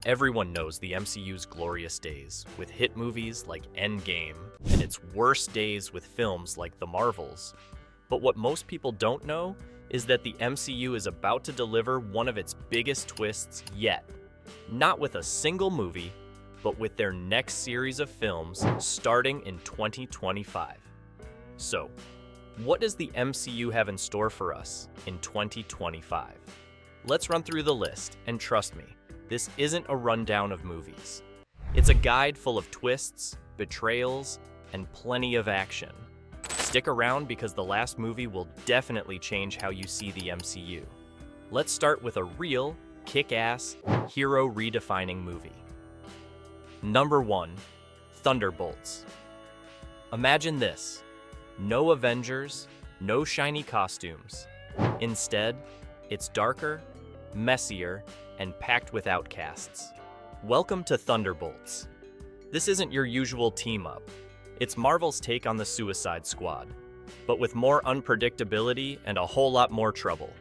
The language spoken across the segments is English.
Everyone knows the MCU's glorious days, with hit movies like Endgame, and its worst days with films like The Marvels. But what most people don't know is that the MCU is about to deliver one of its biggest twists yet. Not with a single movie, but with their next series of films starting in 2025. So, what does the MCU have in store for us in 2025? Let's run through the list, and trust me, this isn't a rundown of movies. It's a guide full of twists, betrayals, and plenty of action. Stick around because the last movie will definitely change how you see the MCU. Let's start with a real, kick-ass, hero-redefining movie. Number 1, Thunderbolts. Imagine this. No Avengers, no shiny costumes. Instead, it's darker, messier, and packed with outcasts. Welcome to Thunderbolts. This isn't your usual team-up. It's Marvel's take on the Suicide Squad, but with more unpredictability and a whole lot more trouble.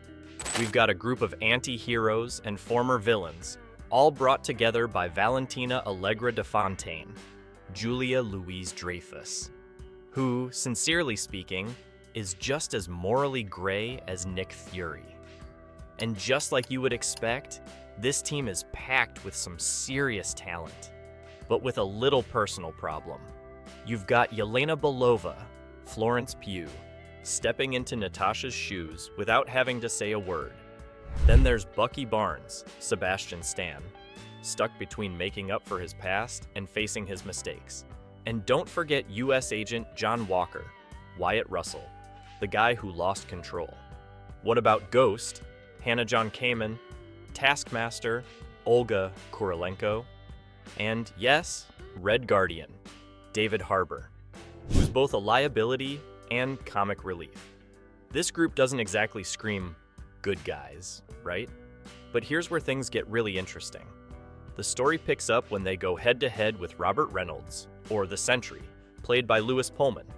We've got a group of anti-heroes and former villains, all brought together by Valentina Allegra de Fontaine, Julia Louis-Dreyfus, who, sincerely speaking, is just as morally gray as Nick Fury. And just like you would expect, this team is packed with some serious talent, but with a little personal problem. You've got Yelena Belova, Florence Pugh, stepping into Natasha's shoes without having to say a word. Then there's Bucky Barnes, Sebastian Stan, stuck between making up for his past and facing his mistakes. And don't forget US Agent John Walker, Wyatt Russell, the guy who lost control. What about Ghost, Hannah John Kamen, Taskmaster, Olga Kurylenko, and yes, Red Guardian, David Harbour, who's both a liability and comic relief. This group doesn't exactly scream good guys, right? But here's where things get really interesting. The story picks up when they go head-to-head with Robert Reynolds, or the Sentry, played by Lewis Pullman.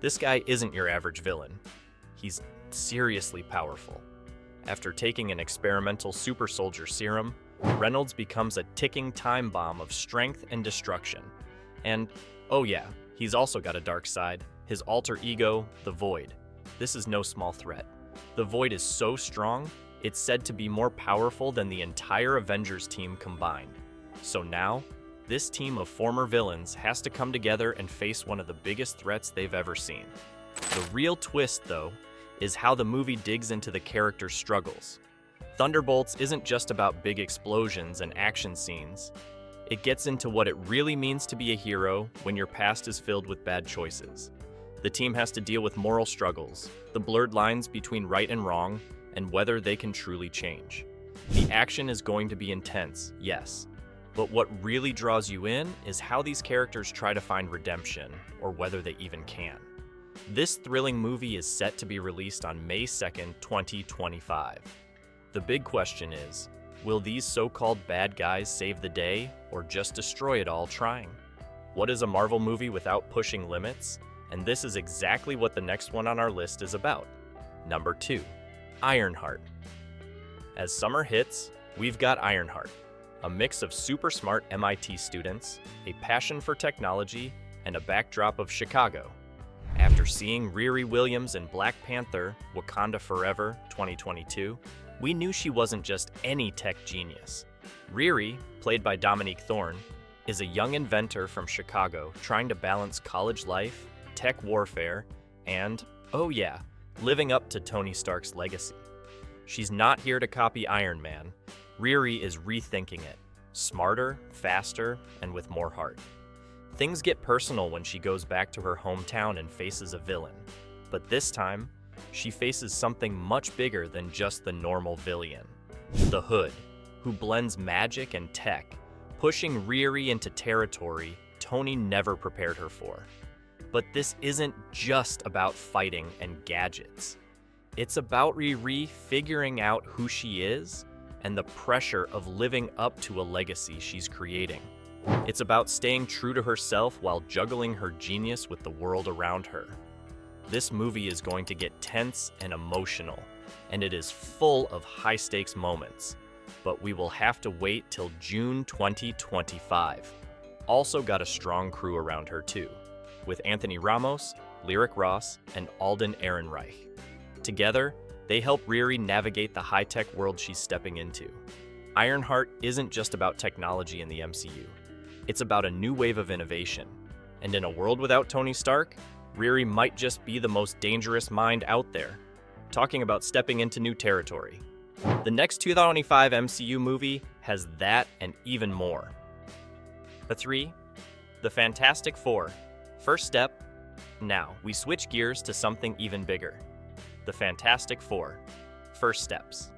This guy isn't your average villain. He's seriously powerful. After taking an experimental super soldier serum, Reynolds becomes a ticking time bomb of strength and destruction. And, oh yeah, he's also got a dark side, his alter ego, the Void. This is no small threat. The Void is so strong, it's said to be more powerful than the entire Avengers team combined. So now, this team of former villains has to come together and face one of the biggest threats they've ever seen. The real twist, though, is how the movie digs into the characters' struggles. Thunderbolts isn't just about big explosions and action scenes. It gets into what it really means to be a hero when your past is filled with bad choices. The team has to deal with moral struggles, the blurred lines between right and wrong, and whether they can truly change. The action is going to be intense, yes, but what really draws you in is how these characters try to find redemption, or whether they even can. This thrilling movie is set to be released on May 2nd, 2025. The big question is, will these so-called bad guys save the day, or just destroy it all trying? What is a Marvel movie without pushing limits? And this is exactly what the next one on our list is about. Number 2, Ironheart. As summer hits, we've got Ironheart, a mix of super smart MIT students, a passion for technology, and a backdrop of Chicago. After seeing Riri Williams in Black Panther: Wakanda Forever 2022, we knew she wasn't just any tech genius. Riri, played by Dominique Thorne, is a young inventor from Chicago trying to balance college life, tech warfare, and, oh yeah, living up to Tony Stark's legacy. She's not here to copy Iron Man. Riri is rethinking it, smarter, faster, and with more heart. Things get personal when she goes back to her hometown and faces a villain. But this time, she faces something much bigger than just the normal villain. The Hood, who blends magic and tech, pushing Riri into territory Tony never prepared her for. But this isn't just about fighting and gadgets. It's about Riri figuring out who she is and the pressure of living up to a legacy she's creating. It's about staying true to herself while juggling her genius with the world around her. This movie is going to get tense and emotional, and it is full of high-stakes moments. but we will have to wait till June 2025. Also got a strong crew around her too, with Anthony Ramos, Lyric Ross, and Alden Ehrenreich. Together, they help Riri navigate the high-tech world she's stepping into. Ironheart isn't just about technology in the MCU. It's about a new wave of innovation. And in a world without Tony Stark, Riri might just be the most dangerous mind out there. Talking about stepping into new territory. The next 2025 MCU movie has that and even more. The 3. The Fantastic Four. First step. Now, we switch gears to something even bigger. The Fantastic Four. First steps.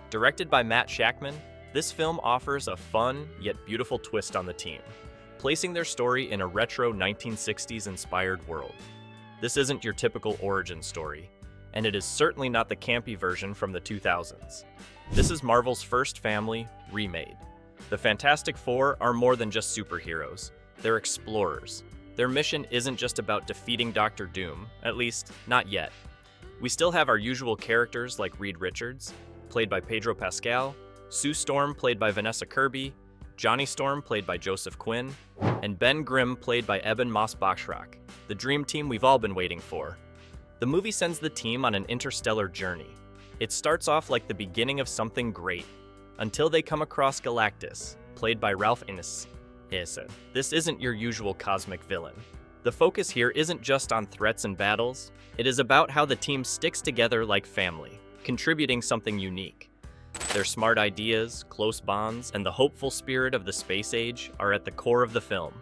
Directed by Matt Shakman, this film offers a fun yet beautiful twist on the team, placing their story in a retro 1960s-inspired world. This isn't your typical origin story, and it is certainly not the campy version from the 2000s. This is Marvel's first family remade. The Fantastic Four are more than just superheroes. They're explorers. Their mission isn't just about defeating Doctor Doom, at least, not yet. We still have our usual characters like Reed Richards, played by Pedro Pascal, Sue Storm, played by Vanessa Kirby, Johnny Storm, played by Joseph Quinn, and Ben Grimm, played by Eben Moss-Bachrach, the dream team we've all been waiting for. The movie sends the team on an interstellar journey. It starts off like the beginning of something great, until they come across Galactus, played by Ralph Fiennes. This isn't your usual cosmic villain. The focus here isn't just on threats and battles, it is about how the team sticks together like family, contributing something unique. Their smart ideas, close bonds, and the hopeful spirit of the space age are at the core of the film.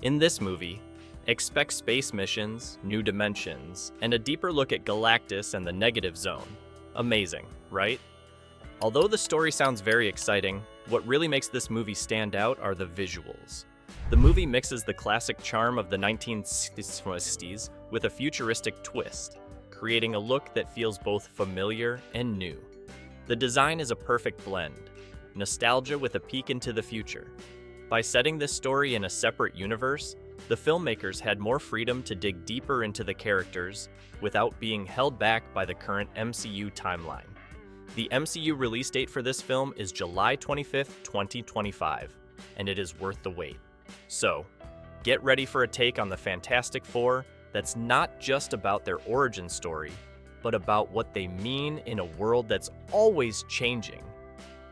In this movie, expect space missions, new dimensions, and a deeper look at Galactus and the Negative Zone. Amazing, right? Although the story sounds very exciting, what really makes this movie stand out are the visuals. The movie mixes the classic charm of the 1960s with a futuristic twist, creating a look that feels both familiar and new. The design is a perfect blend, nostalgia with a peek into the future. By setting this story in a separate universe, the filmmakers had more freedom to dig deeper into the characters without being held back by the current MCU timeline. The MCU release date for this film is July 25th, 2025, and it is worth the wait. So, get ready for a take on the Fantastic Four that's not just about their origin story, but about what they mean in a world that's always changing.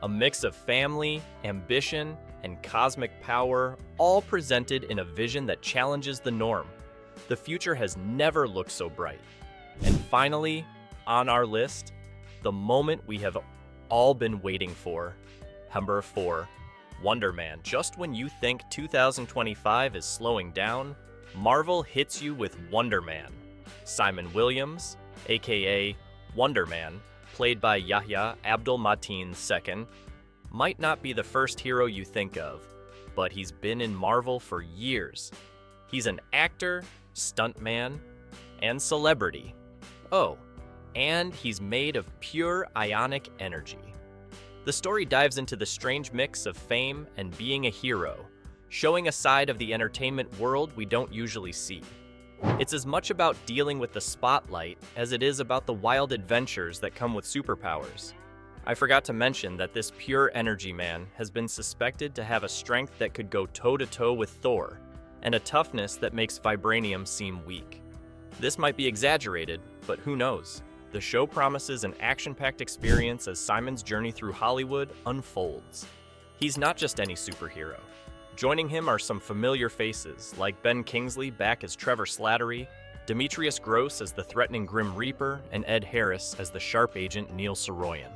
A mix of family, ambition, and cosmic power, all presented in a vision that challenges the norm. The future has never looked so bright. And finally, on our list, the moment we have all been waiting for. Number 4, Wonder Man. Just when you think 2025 is slowing down, Marvel hits you with Wonder Man. Simon Williams, aka Wonder Man, played by Yahya Abdul-Mateen II, might not be the first hero you think of, but he's been in Marvel for years. He's an actor, stuntman, and celebrity. Oh, and he's made of pure ionic energy. The story dives into the strange mix of fame and being a hero, showing a side of the entertainment world we don't usually see. It's as much about dealing with the spotlight as it is about the wild adventures that come with superpowers. I forgot to mention that this pure energy man has been suspected to have a strength that could go toe-to-toe with Thor, and a toughness that makes vibranium seem weak. This might be exaggerated, but who knows? The show promises an action-packed experience as Simon's journey through Hollywood unfolds. He's not just any superhero. Joining him are some familiar faces, like Ben Kingsley back as Trevor Slattery, Demetrius Gross as the threatening Grim Reaper, and Ed Harris as the sharp agent Neil Soroyan.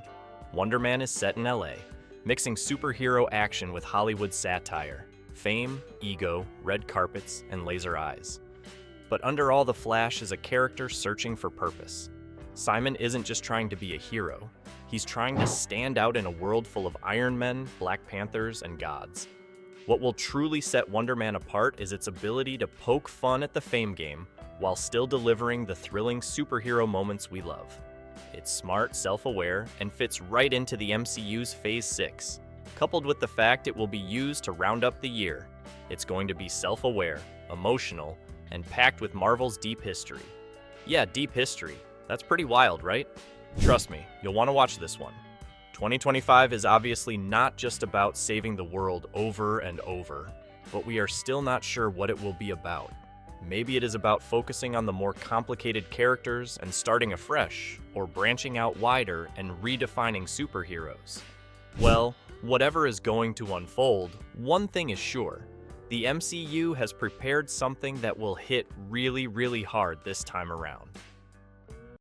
Wonder Man is set in LA, mixing superhero action with Hollywood satire, fame, ego, red carpets, and laser eyes. But under all the flash is a character searching for purpose. Simon isn't just trying to be a hero, he's trying to stand out in a world full of Iron Men, Black Panthers, and gods. What will truly set Wonder Man apart is its ability to poke fun at the fame game while still delivering the thrilling superhero moments we love. It's smart, self-aware, and fits right into the MCU's Phase 6. Coupled with the fact it will be used to round up the year, it's going to be self-aware, emotional, and packed with Marvel's deep history. Yeah, deep history. That's pretty wild, right? Trust me, you'll want to watch this one. 2025 is obviously not just about saving the world over and over, but we are still not sure what it will be about. Maybe it is about focusing on the more complicated characters and starting afresh, or branching out wider and redefining superheroes. Well, whatever is going to unfold, one thing is sure. The MCU has prepared something that will hit really, really hard this time around.